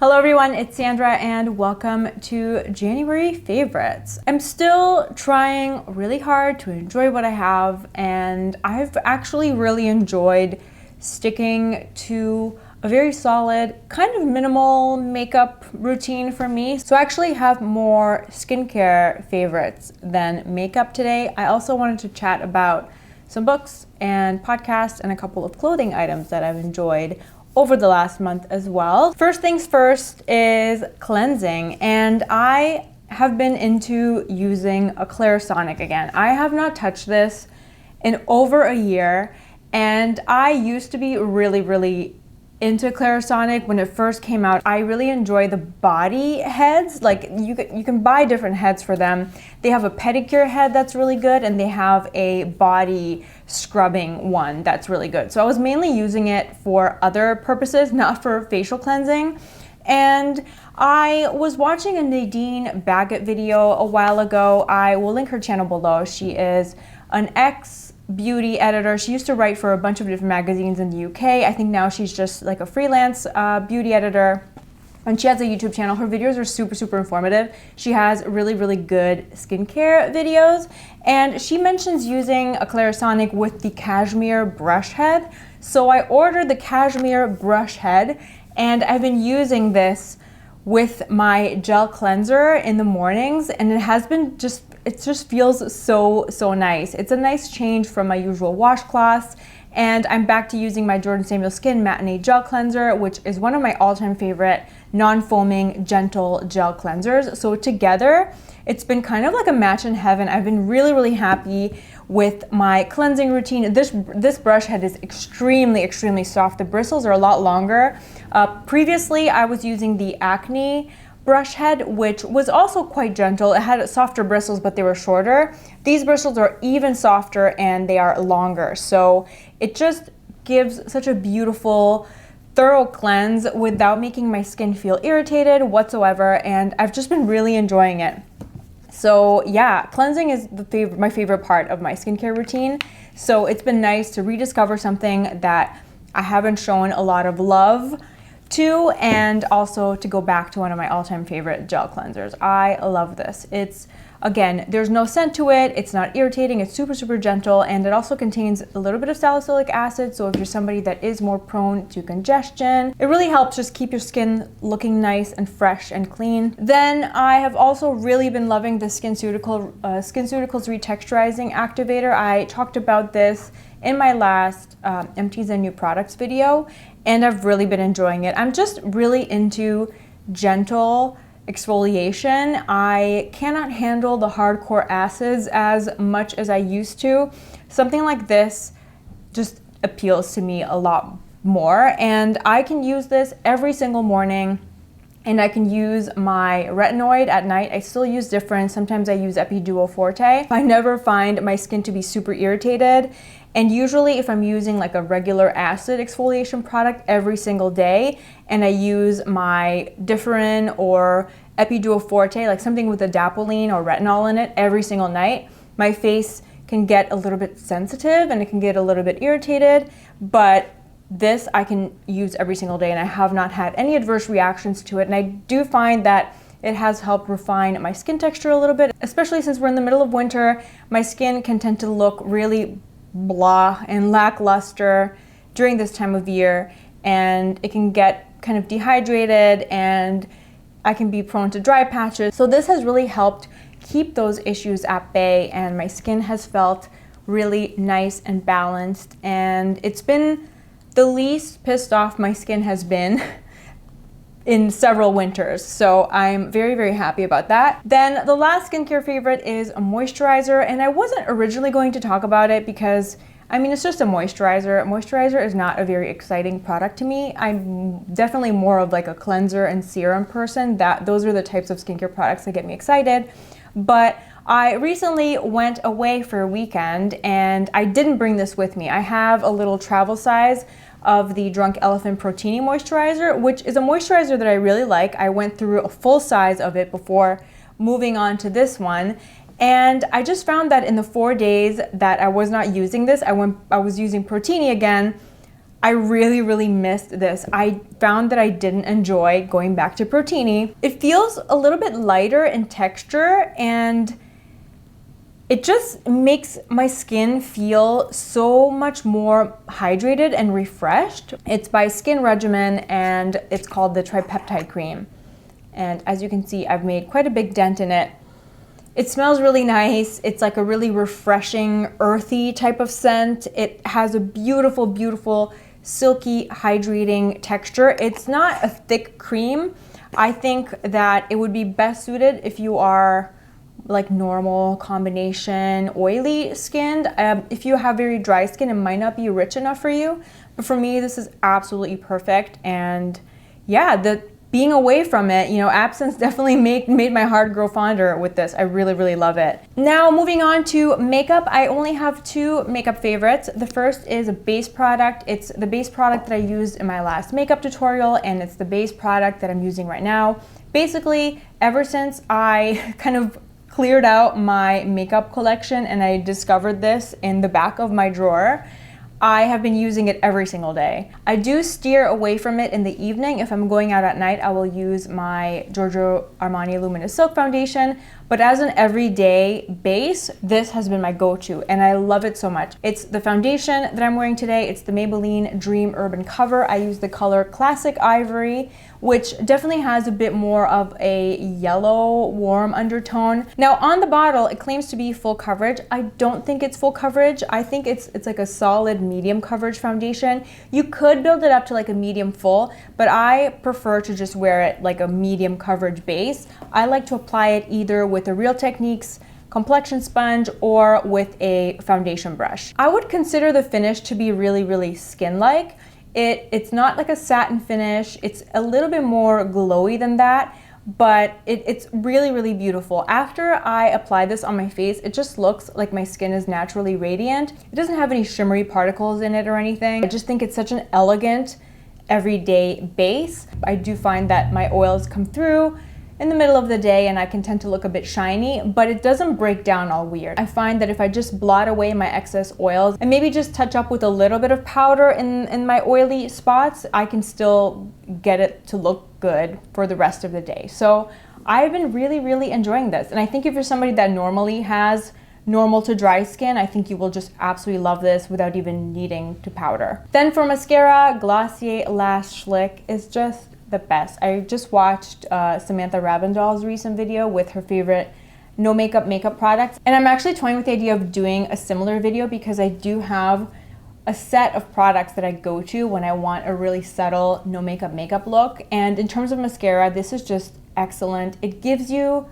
Hello everyone, it's Sandra and welcome to January favorites. I'm still trying really hard to enjoy what I have, and I've actually really enjoyed sticking to a very solid, kind of minimal makeup routine for me. So I actually have more skincare favorites than makeup today. I also wanted to chat about some books and podcasts and a couple of clothing items that I've enjoyed over the last month as well. First things first is cleansing, and I have been into using a Clarisonic again. I have not touched this in over a year, and I used to be really into Clarisonic when it first came out. I really enjoy the body heads. Like you can buy different heads for them. They have a pedicure head that's really good, and they have a body scrubbing one that's really good. So I was mainly using it for other purposes, not for facial cleansing. And I was watching a Nadine Baggett video a while ago. I will link her channel below. She is an ex-beauty editor. She used to write for a bunch of different magazines in the UK. I think now she's just like a freelance beauty editor. And she has a YouTube channel. Her videos are super informative. She has really good skincare videos. And she mentions using a Clarisonic with the cashmere brush head. So I ordered the cashmere brush head, and I've been using this with my gel cleanser in the mornings, and it has been it just feels so nice. It's a nice change from my usual washcloths. And I'm back to using my Jordan Samuel Skin Matinee Gel Cleanser, which is one of my all-time favorite non-foaming gentle gel cleansers. So together, it's been kind of like a match in heaven. I've been really happy with my cleansing routine. This brush head is extremely soft. The bristles are a lot longer. Previously, I was using the Acne brush head, which was also quite gentle. It had softer bristles, but they were shorter. These bristles are even softer and they are longer. So it just gives such a beautiful, thorough cleanse without making my skin feel irritated whatsoever. And I've just been really enjoying it. So yeah, cleansing is my favorite part of my skincare routine. So it's been nice to rediscover something that I haven't shown a lot of love to, and also to go back to one of my all-time favorite gel cleansers. I love this. It's, again, there's no scent to it, it's not irritating, it's super gentle, and it also contains a little bit of salicylic acid, so if you're somebody that is more prone to congestion, it really helps just keep your skin looking nice and fresh and clean. Then I have also really been loving the SkinCeuticals Retexturizing Activator. I talked about this in my last Empties and New Products video, and I've really been enjoying it. I'm just really into gentle exfoliation. I cannot handle the hardcore acids as much as I used to. Something like this just appeals to me a lot more, and I can use this every single morning. And I can use my retinoid at night. I still use different. Sometimes I use Epiduo Forte. I never find my skin to be super irritated. And usually if I'm using like a regular acid exfoliation product every single day, and I use my Differin or Epiduo Forte, like something with adapalene or retinol in it every single night, my face can get a little bit sensitive and it can get a little bit irritated, but this I can use every single day, and I have not had any adverse reactions to it. And I do find that it has helped refine my skin texture a little bit, especially since we're in the middle of winter. My skin can tend to look really blah and lackluster during this time of year, and it can get kind of dehydrated, and I can be prone to dry patches. So this has really helped keep those issues at bay, and my skin has felt really nice and balanced, and it's been the least pissed off my skin has been in several winters. So I'm very happy about that. Then the last skincare favorite is a moisturizer, and I wasn't originally going to talk about it because, I mean, it's just a moisturizer. Moisturizer is not a very exciting product to me. I'm definitely more of like a cleanser and serum person. Those are the types of skincare products that get me excited. But I recently went away for a weekend, and I didn't bring this with me. I have a little travel size of the Drunk Elephant Protini moisturizer, which is a moisturizer that I really like. I went through a full size of it before moving on to this one, and I just found that in the 4 days that I was not using this, I was using Protini again, I really missed this. I found that I didn't enjoy going back to Matinee. It feels a little bit lighter in texture, and it just makes my skin feel so much more hydrated and refreshed. It's by Skin Regimen, and it's called the Tripeptide Cream. And as you can see, I've made quite a big dent in it. It smells really nice. It's like a really refreshing, earthy type of scent. It has a beautiful, silky, hydrating texture. It's not a thick cream. I think that it would be best suited if you are like normal combination oily skinned. If you have very dry skin, it might not be rich enough for you. But for me, this is absolutely perfect. And yeah, being away from it, you know, absence definitely made my heart grow fonder with this. I really love it. Now moving on to makeup, I only have 2 makeup favorites. The first is a base product. It's the base product that I used in my last makeup tutorial, and it's the base product that I'm using right now. Basically, ever since I kind of cleared out my makeup collection and I discovered this in the back of my drawer, I have been using it every single day. I do steer away from it in the evening. If I'm going out at night, I will use my Giorgio Armani Luminous Silk Foundation. But as an everyday base, this has been my go-to, and I love it so much. It's the foundation that I'm wearing today. It's the Maybelline Dream Urban Cover. I use the color Classic Ivory, which definitely has a bit more of a yellow, warm undertone. Now on the bottle, it claims to be full coverage. I don't think it's full coverage. I think it's like a solid medium coverage foundation. You could build it up to like a medium full, but I prefer to just wear it like a medium coverage base. I like to apply it either with a Real Techniques complexion sponge or with a foundation brush. I would consider the finish to be really skin-like. It's not like a satin finish. It's a little bit more glowy than that, but it's really beautiful. After I apply this on my face, it just looks like my skin is naturally radiant. It doesn't have any shimmery particles in it or anything. I just think it's such an elegant, everyday base. I do find that my oils come through in the middle of the day and I can tend to look a bit shiny, but it doesn't break down all weird. I find that if I just blot away my excess oils and maybe just touch up with a little bit of powder in my oily spots, I can still get it to look good for the rest of the day. So I've been really enjoying this. And I think if you're somebody that normally has normal to dry skin, I think you will just absolutely love this without even needing to powder. Then for mascara, Glossier Lash Slick is just the best. I just watched Samantha Ravindal's recent video with her favorite no makeup products, and I'm actually toying with the idea of doing a similar video because I do have a set of products that I go to when I want a really subtle no makeup look. And in terms of mascara, this is just excellent. It gives you,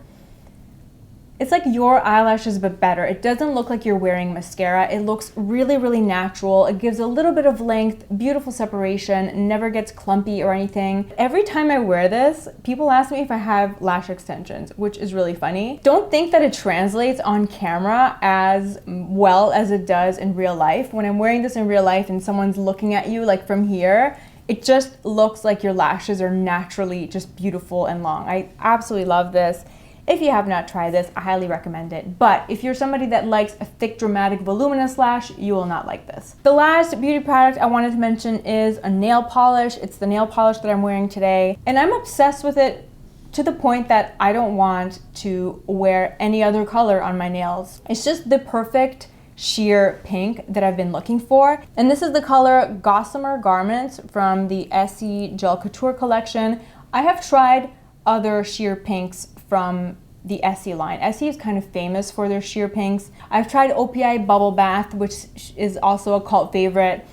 it's like your eyelashes but better. It doesn't look like you're wearing mascara. It looks really natural. It gives a little bit of length, beautiful separation, never gets clumpy or anything. Every time I wear this, people ask me if I have lash extensions, which is really funny. Don't think that it translates on camera as well as it does in real life. When I'm wearing this in real life and someone's looking at you like from here, it just looks like your lashes are naturally just beautiful and long. I absolutely love this. If you have not tried this, I highly recommend it. But if you're somebody that likes a thick, dramatic, voluminous lash, you will not like this. The last beauty product I wanted to mention is a nail polish. It's the nail polish that I'm wearing today. And I'm obsessed with it to the point that I don't want to wear any other color on my nails. It's just the perfect sheer pink that I've been looking for. And this is the color Gossamer Garments from the Essie Gel Couture collection. I have tried other sheer pinks from the Essie line. Essie is kind of famous for their sheer pinks. I've tried OPI Bubble Bath, which is also a cult favorite.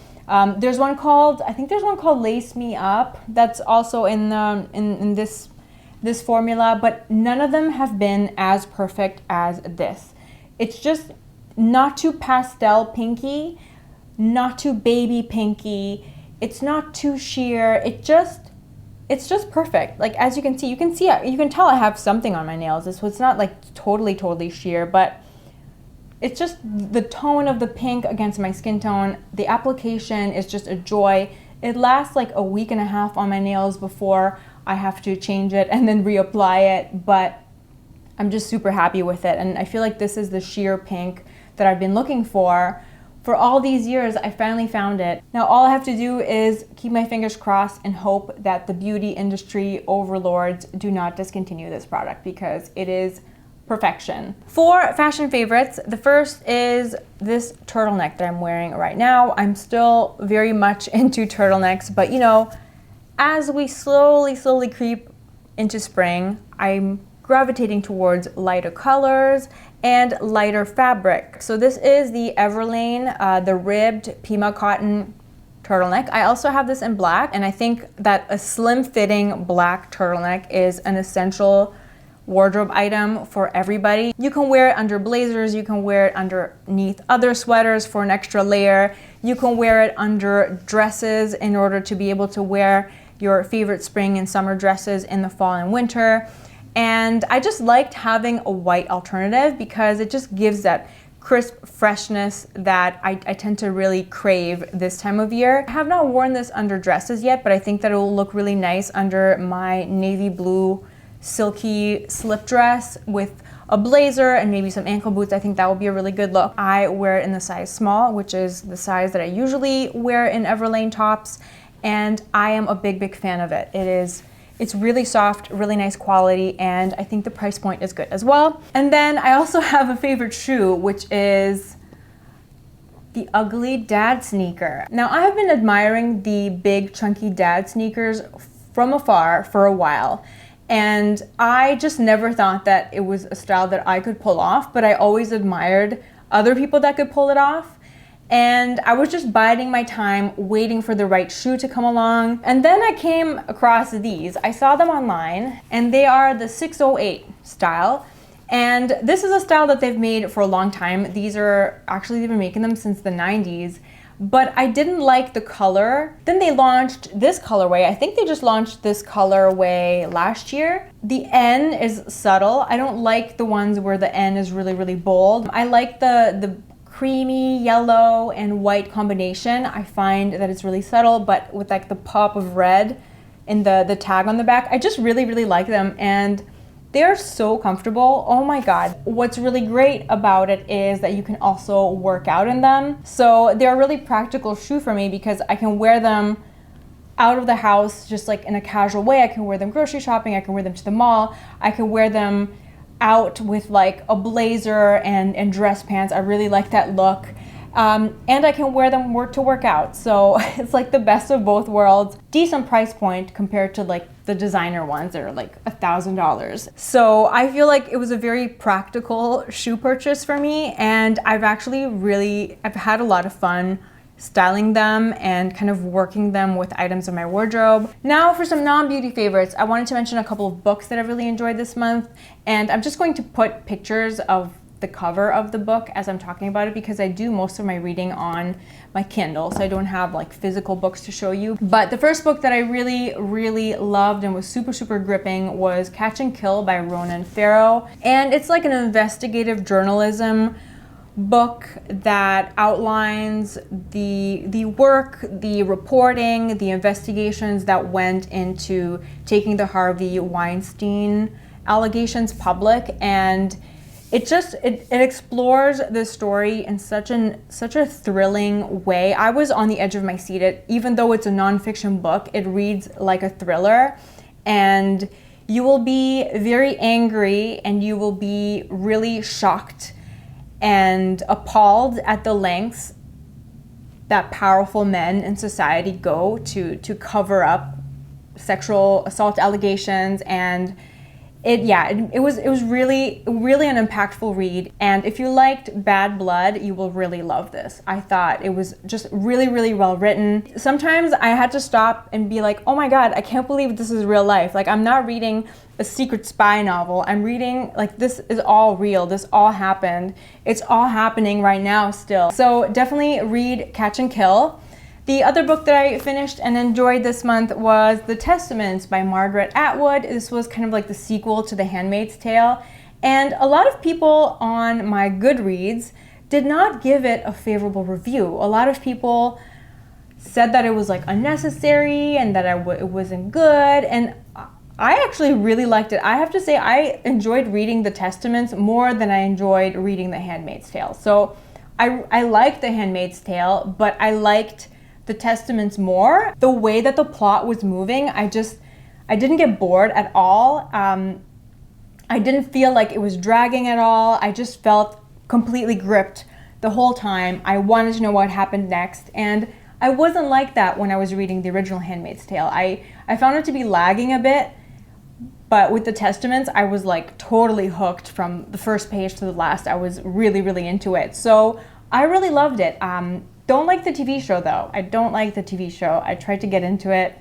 There's one called Lace Me Up that's also in this formula, but none of them have been as perfect as this. It's just not too pastel pinky, not too baby pinky. It's not too sheer. It's just perfect. Like, as you can tell I have something on my nails. It's not like totally sheer, but it's just the tone of the pink against my skin tone. The application is just a joy. It lasts like a week and a half on my nails before I have to change it and then reapply it, but I'm just super happy with it. And I feel like this is the sheer pink that I've been looking for For all these years, I finally found it. Now all I have to do is keep my fingers crossed and hope that the beauty industry overlords do not discontinue this product, because it is perfection. For fashion favorites, the first is this turtleneck that I'm wearing right now. I'm still very much into turtlenecks, but you know, as we slowly creep into spring, I'm gravitating towards lighter colors and lighter fabric. So this is the Everlane, the ribbed Pima cotton turtleneck. I also have this in black, and I think that a slim fitting black turtleneck is an essential wardrobe item for everybody. You can wear it under blazers, you can wear it underneath other sweaters for an extra layer, you can wear it under dresses in order to be able to wear your favorite spring and summer dresses in the fall and winter. And I just liked having a white alternative because it just gives that crisp freshness that I tend to really crave this time of year. I have not worn this under dresses yet, but I think that it will look really nice under my navy blue silky slip dress with a blazer and maybe some ankle boots. I think that would be a really good look. I wear it in the size small, which is the size that I usually wear in Everlane tops, and I am a big fan of it. It's really soft, really nice quality, and I think the price point is good as well. And then I also have a favorite shoe, which is the ugly dad sneaker. Now I have been admiring the big chunky dad sneakers from afar for a while, and I just never thought that it was a style that I could pull off, but I always admired other people that could pull it off. And I was just biding my time, waiting for the right shoe to come along. And then I came across these. I saw them online, and they are the 608 style. And this is a style that they've made for a long time. These are, actually they've been making them since the 90s, but I didn't like the color. Then they launched this colorway. I think they just launched this colorway last year. The N is subtle. I don't like the ones where the N is really bold. I like the creamy yellow and white combination. I find that it's really subtle, but with like the pop of red in the tag on the back, I just really like them, and they're so comfortable. Oh my God. What's really great about it is that you can also work out in them. So they're a really practical shoe for me because I can wear them out of the house just like in a casual way. I can wear them grocery shopping, I can wear them to the mall, I can wear them out with like a blazer and dress pants. I really like that look. And I can wear them to work out. So it's like the best of both worlds. Decent price point compared to like the designer ones that are like $1,000. So I feel like it was a very practical shoe purchase for me, and I've had a lot of fun styling them and kind of working them with items in my wardrobe. Now for some non-beauty favorites, I wanted to mention a couple of books that I really enjoyed this month, and I'm just going to put pictures of the cover of the book as I'm talking about it because I do most of my reading on my Kindle, so I don't have like physical books to show you. But the first book that I really loved and was super gripping was Catch and Kill by Ronan Farrow, and it's like an investigative journalism book that outlines the work, the reporting, the investigations that went into taking the Harvey Weinstein allegations public, and it explores the story in such a thrilling way. I was on the edge of my seat. Even though it's a nonfiction book, it reads like a thriller, and you will be very angry and you will be really shocked and appalled at the lengths that powerful men in society go to cover up sexual assault allegations. And it was really an impactful read. And if you liked Bad Blood, you will really love this. I thought it was just really well written. Sometimes I had to stop and be like, oh my God, I can't believe this is real life. Like, I'm not reading a secret spy novel. I'm reading, like, this is all real. This all happened. It's all happening right now still. So definitely read Catch and Kill. The other book that I finished and enjoyed this month was The Testaments by Margaret Atwood. This was kind of like the sequel to The Handmaid's Tale. And a lot of people on my Goodreads did not give it a favorable review. A lot of people said that it was like unnecessary and that it wasn't good. And I actually really liked it. I have to say I enjoyed reading The Testaments more than I enjoyed reading The Handmaid's Tale. So I liked The Handmaid's Tale, but I liked The Testaments more. The way that the plot was moving, I didn't get bored at all. I didn't feel like it was dragging at all. I just felt completely gripped the whole time. I wanted to know what happened next, and I wasn't like that when I was reading the original Handmaid's Tale. I found it to be lagging a bit, but with The Testaments, I was like totally hooked from the first page to the last. I was really, really into it. So I really loved it. Don't like the TV show though. I don't like the TV show. I tried to get into it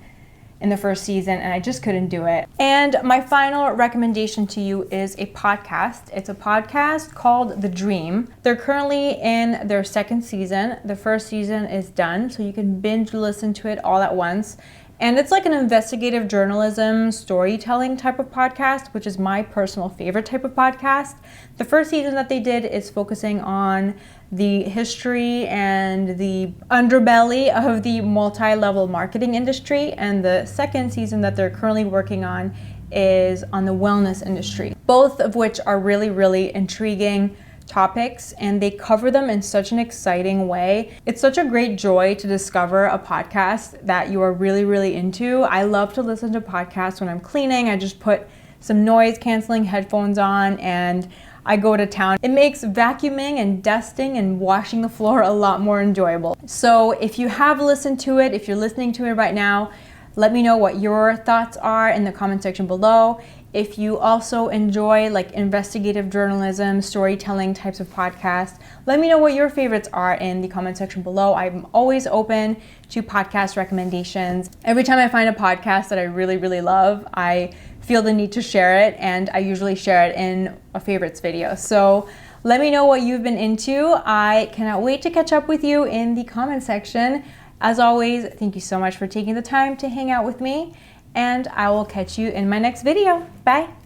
in the first season and I just couldn't do it. And my final recommendation to you is a podcast. It's a podcast called The Dream. They're currently in their second season. The first season is done, so you can binge listen to it all at once. And it's like an investigative journalism, storytelling type of podcast, which is my personal favorite type of podcast. The first season that they did is focusing on the history and the underbelly of the multi-level marketing industry. And the second season that they're currently working on is on the wellness industry, both of which are really, really intriguing topics, and they cover them in such an exciting way. It's such a great joy to discover a podcast that you are really, really into. I love to listen to podcasts when I'm cleaning. I just put some noise canceling headphones on and I go to town. It makes vacuuming and dusting and washing the floor a lot more enjoyable. So if you have listened to it, if you're listening to it right now, let me know what your thoughts are in the comment section below. If you also enjoy like investigative journalism, storytelling types of podcasts, let me know what your favorites are in the comment section below. I'm always open to podcast recommendations. Every time I find a podcast that I really, really love, I feel the need to share it, and I usually share it in a favorites video. So let me know what you've been into. I cannot wait to catch up with you in the comment section. As always, thank you so much for taking the time to hang out with me, and I will catch you in my next video. Bye.